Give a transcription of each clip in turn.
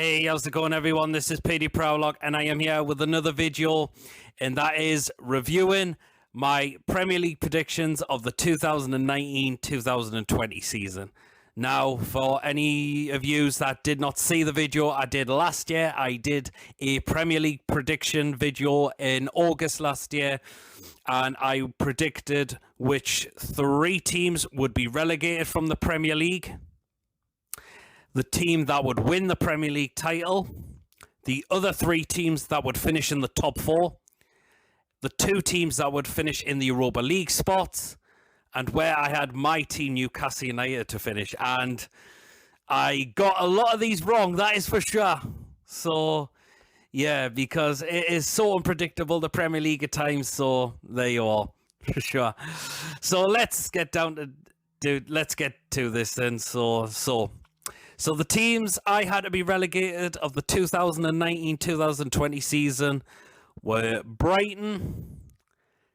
Hey, how's it going, everyone? This is PD Proudlock, and I am here with another video, and that is reviewing my Premier League predictions of the 2019-2020 season. Now, for any of you that did not see the video I did last year, I did a Premier League prediction video in August last year, and I predicted which 3 teams would be relegated from the Premier League, the team that would win the Premier League title, the other 3 teams that would finish in the top 4, the 2 teams that would finish in the Europa League spots, and where I had my team, Newcastle United, to finish. And I got a lot of these wrong, that is for sure. So, yeah, because it is so unpredictable, the Premier League at times. So, there you are, for sure. So, let's get to this then. So the teams I had to be relegated of the 2019-2020 season were Brighton,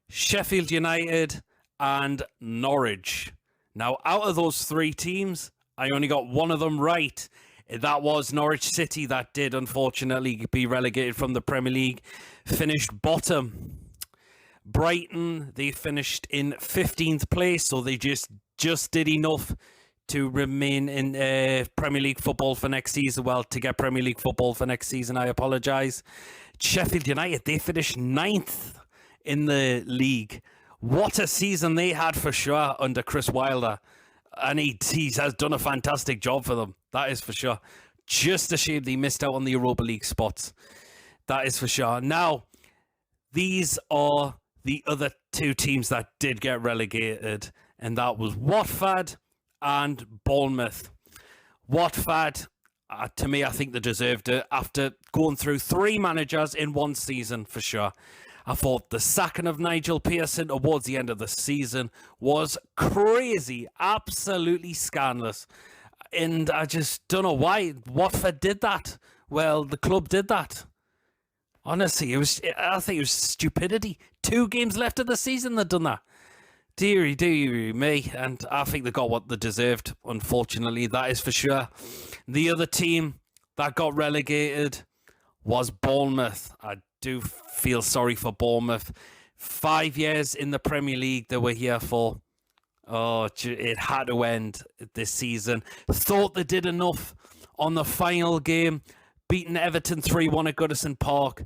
Sheffield United, and Norwich. Now, out of those 3 teams, I only got one of them right. That was Norwich City, that did unfortunately be relegated from the Premier League, finished bottom. Brighton, they finished in 15th place, so they just did enough to remain in Premier League football for next season. Well, to get Premier League football for next season, I apologise. Sheffield United, they finished 9th in the league. What a season they had for sure under Chris Wilder. And he has done a fantastic job for them. That is for sure. Just a shame they missed out on the Europa League spots. That is for sure. Now, these are the other 2 teams that did get relegated. And that was Watford and Bournemouth. Watford, to me, I think they deserved it after going through 3 managers in one season for sure. I thought the sacking of Nigel Pearson towards the end of the season was crazy, absolutely scandalous. And I just don't know why Watford did that. Well, the club did that. Honestly, I think it was stupidity. 2 games left of the season they've done that. Deary me, and I think they got what they deserved, unfortunately, that is for sure. The other team that got relegated was Bournemouth. I do feel sorry for Bournemouth. 5 years in the Premier League they were here for. Oh, it had to end this season. Thought they did enough on the final game, beating Everton 3-1 at Goodison Park.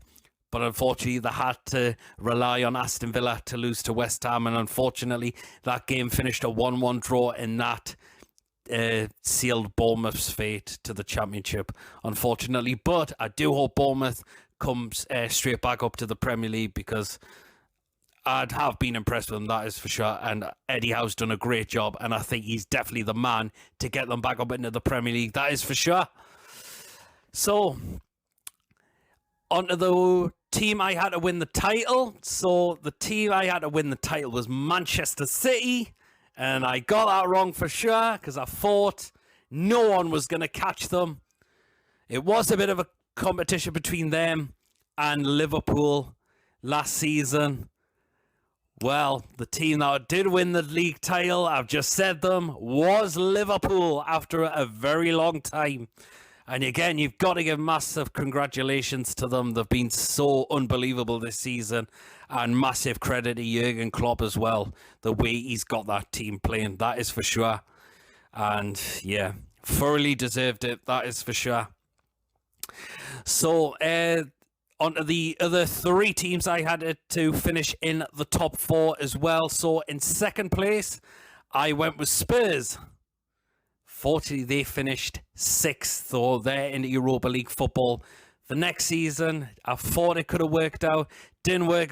But unfortunately, they had to rely on Aston Villa to lose to West Ham. And unfortunately, that game finished a 1-1 draw, and that sealed Bournemouth's fate to the Championship, unfortunately. But I do hope Bournemouth comes straight back up to the Premier League, because I'd have been impressed with them, that is for sure. And Eddie Howe's done a great job, and I think he's definitely the man to get them back up into the Premier League, that is for sure. So, onto the team I had to win the title. So the team I had to win the title was Manchester City, and I got that wrong for sure, because I thought no one was going to catch them. It was a bit of a competition between them and Liverpool last season. Well, the team that did win the league title, I've just said them, was Liverpool after a very long time. And again, you've got to give massive congratulations to them. They've been so unbelievable this season. And massive credit to Jurgen Klopp as well. The way he's got that team playing, that is for sure. And yeah, thoroughly deserved it, that is for sure. So, onto the other 3 teams I had to finish in the top 4 as well. So, in second place, I went with Spurs. Fortunately, they finished 6th, so they're in the Europa League football. The next season, I thought it could have worked out. Didn't work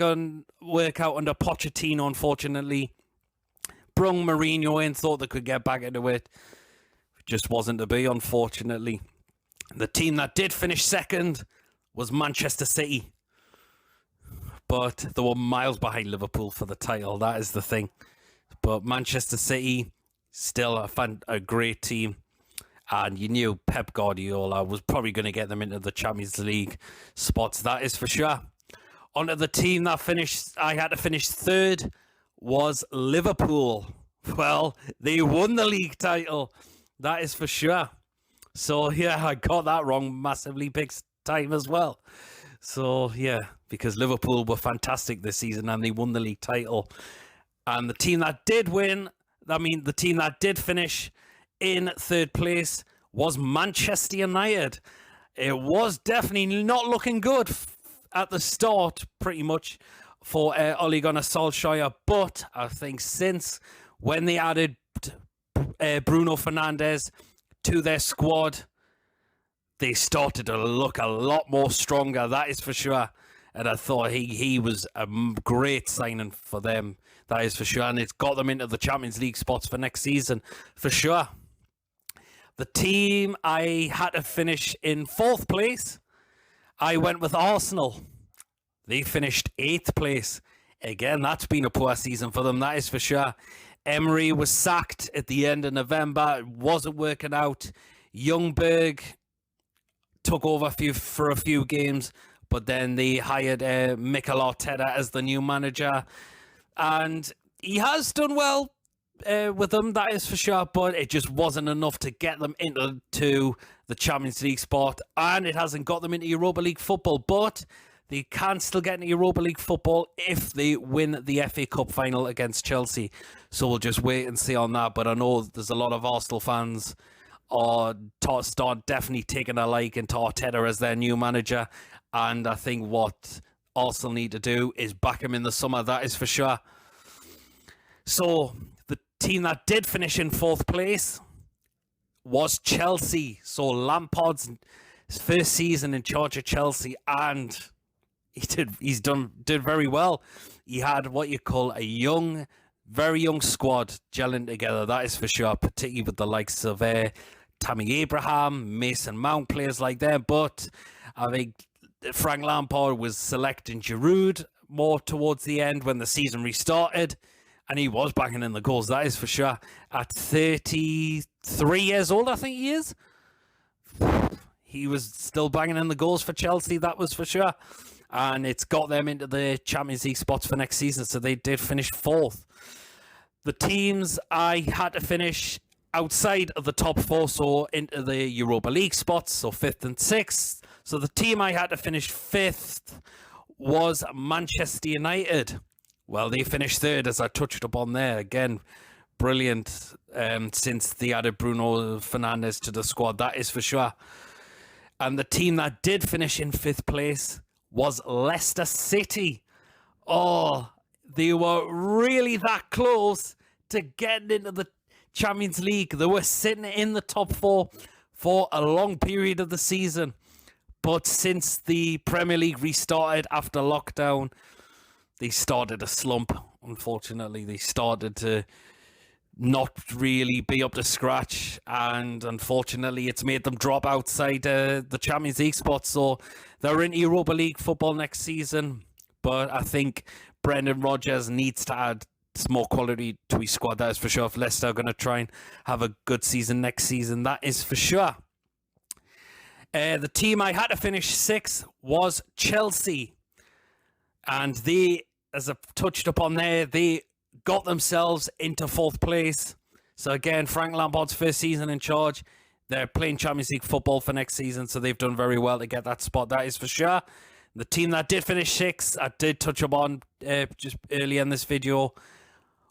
out under Pochettino, unfortunately. Brung Mourinho in, thought they could get back into it. Just wasn't to be, unfortunately. The team that did finish 2nd was Manchester City. But they were miles behind Liverpool for the title, that is the thing. But Manchester City, still a great team, and you knew Pep Guardiola was probably going to get them into the Champions League spots, that is for sure. Onto the team that I had to finish 3rd was Liverpool. Well, they won the league title, that is for sure. So, yeah, I got that wrong massively big time as well. So, yeah, because Liverpool were fantastic this season and they won the league title. And the team that did win, the team that did finish in third place was Manchester United. It was definitely not looking good at the start, pretty much, for Ole Gunnar Solskjaer. But I think since when they added Bruno Fernandes to their squad, they started to look a lot more stronger, that is for sure. And I thought he was a great signing for them, that is for sure. And it's got them into the Champions League spots for next season, for sure. The team I had to finish in fourth place, I went with Arsenal. They finished 8th place. Again, that's been a poor season for them, that is for sure. Emery was sacked at the end of November. It wasn't working out. Ljungberg took over for a few games, but then they hired Mikel Arteta as the new manager. And he has done well with them, that is for sure, but it just wasn't enough to get them into the Champions League spot, and it hasn't got them into Europa League football, but they can still get into Europa League football if they win the FA Cup final against Chelsea. So we'll just wait and see on that. But I know there's a lot of Arsenal fans start definitely taking a liking to Arteta as their new manager. And I think what Arsenal need to do is back him in the summer, that is for sure. So the team that did finish in fourth place was Chelsea. So Lampard's first season in charge of Chelsea, and he did very well. He had what you call a very young squad gelling together, that is for sure, particularly with the likes of Tammy Abraham, Mason Mount, players like that. But I think Frank Lampard was selecting Giroud more towards the end when the season restarted, and he was banging in the goals, that is for sure. At 33 years old, I think he is. He was still banging in the goals for Chelsea, that was for sure. And it's got them into the Champions League spots for next season, so they did finish fourth. The teams I had to finish outside of the top four, so into the Europa League spots, so 5th and 6th. So the team I had to finish 5th was Manchester United. Well, they finished 3rd, as I touched upon there. Again, brilliant since they added Bruno Fernandes to the squad, that is for sure. And the team that did finish in 5th place was Leicester City. Oh, they were really that close to getting into the Champions League. They were sitting in the top 4 for a long period of the season. But since the Premier League restarted after lockdown, they started a slump, unfortunately. They started to not really be up to scratch, and unfortunately it's made them drop outside the Champions League spot, so they're in Europa League football next season. But I think Brendan Rodgers needs to add some more quality to his squad, that is for sure, if Leicester are going to try and have a good season next season, that is for sure. The team I had to finish 6th was Chelsea, and they, as I've touched upon there, they got themselves into 4th place. So again, Frank Lampard's first season in charge. They're playing Champions League football for next season, so they've done very well to get that spot, that is for sure. The team that did finish 6th, I did touch upon just earlier in this video,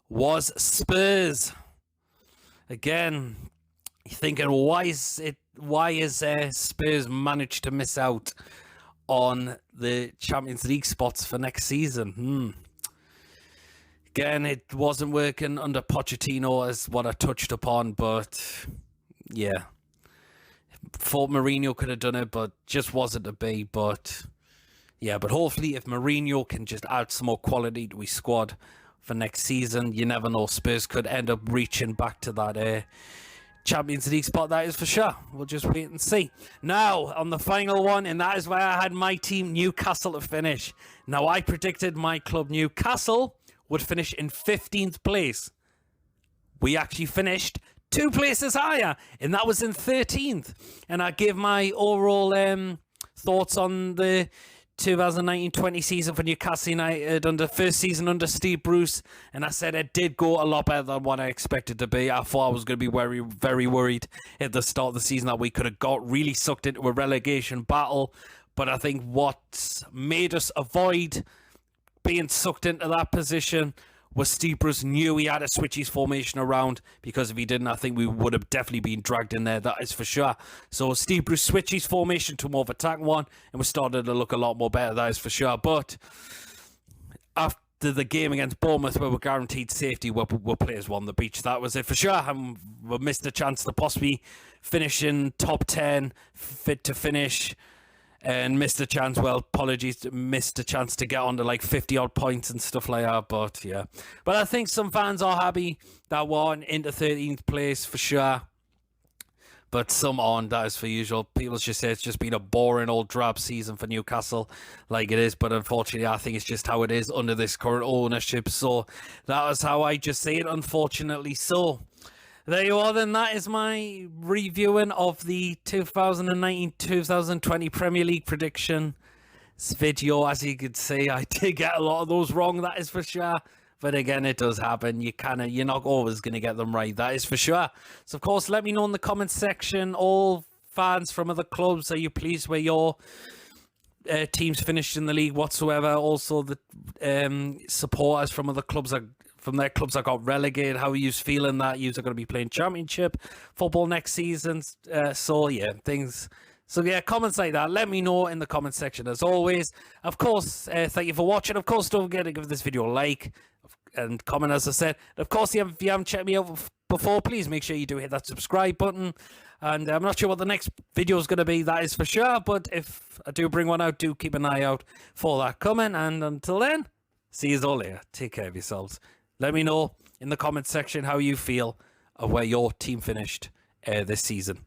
was Spurs. Again, you're thinking, why is Spurs managed to miss out on the Champions League spots for next season? Again, it wasn't working under Pochettino, as what I touched upon, but yeah. Thought Mourinho could have done it, but just wasn't to be. But yeah, but hopefully if Mourinho can just add some more quality to his squad for next season, you never know, Spurs could end up reaching back to that Champions League spot, that is for sure. We'll just wait and see. Now, on the final one, and that is where I had my team Newcastle to finish. Now, I predicted my club Newcastle would finish in 15th place. We actually finished 2 places higher, and that was in 13th. And I gave my overall thoughts on the 2019-20 season for Newcastle United under first season under Steve Bruce, and I said it did go a lot better than what I expected to be. I thought I was going to be very, very worried at the start of the season that we could have got really sucked into a relegation battle, but I think what made us avoid being sucked into that position was Steve Bruce knew he had to switch his formation around, because if he didn't, I think we would have definitely been dragged in there, that is for sure. So Steve Bruce switched his formation to more of an attacking one, and we started to look a lot more better, that is for sure. But after the game against Bournemouth, where we guaranteed safety, where players won the beach, that was it for sure. And we missed a chance to possibly finish in top 10, fit to finish, and missed a chance, missed a chance to get on to like 50 odd points and stuff like that. But yeah, but I think some fans are happy that we're into 13th place for sure, but some aren't. That is for usual. People just say it's just been a boring old drab season for Newcastle, like it is, but unfortunately I think it's just how it is under this current ownership. So that was how I just say it, unfortunately. So there you are then. That is my reviewing of the 2019-2020 Premier League prediction video. As you could see, I did get a lot of those wrong, that is for sure. But again, it does happen. You're not always going to get them right, that is for sure. So of course, let me know in the comments section. All fans from other clubs, are you pleased where your teams finished in the league whatsoever? Also, the supporters from other clubs from their clubs that got relegated, how are you feeling that you are going to be playing championship football next season? So yeah, comments like that, let me know in the comment section as always. Of course, thank you for watching. Of course, don't forget to give this video a like and comment, as I said. Of course, if you haven't checked me out before, please make sure you do hit that subscribe button. And I'm not sure what the next video is going to be, that is for sure, but if I do bring one out, do keep an eye out for that coming. And until then, see you all later. Take care of yourselves. Let me know in the comment section how you feel of where your team finished this season.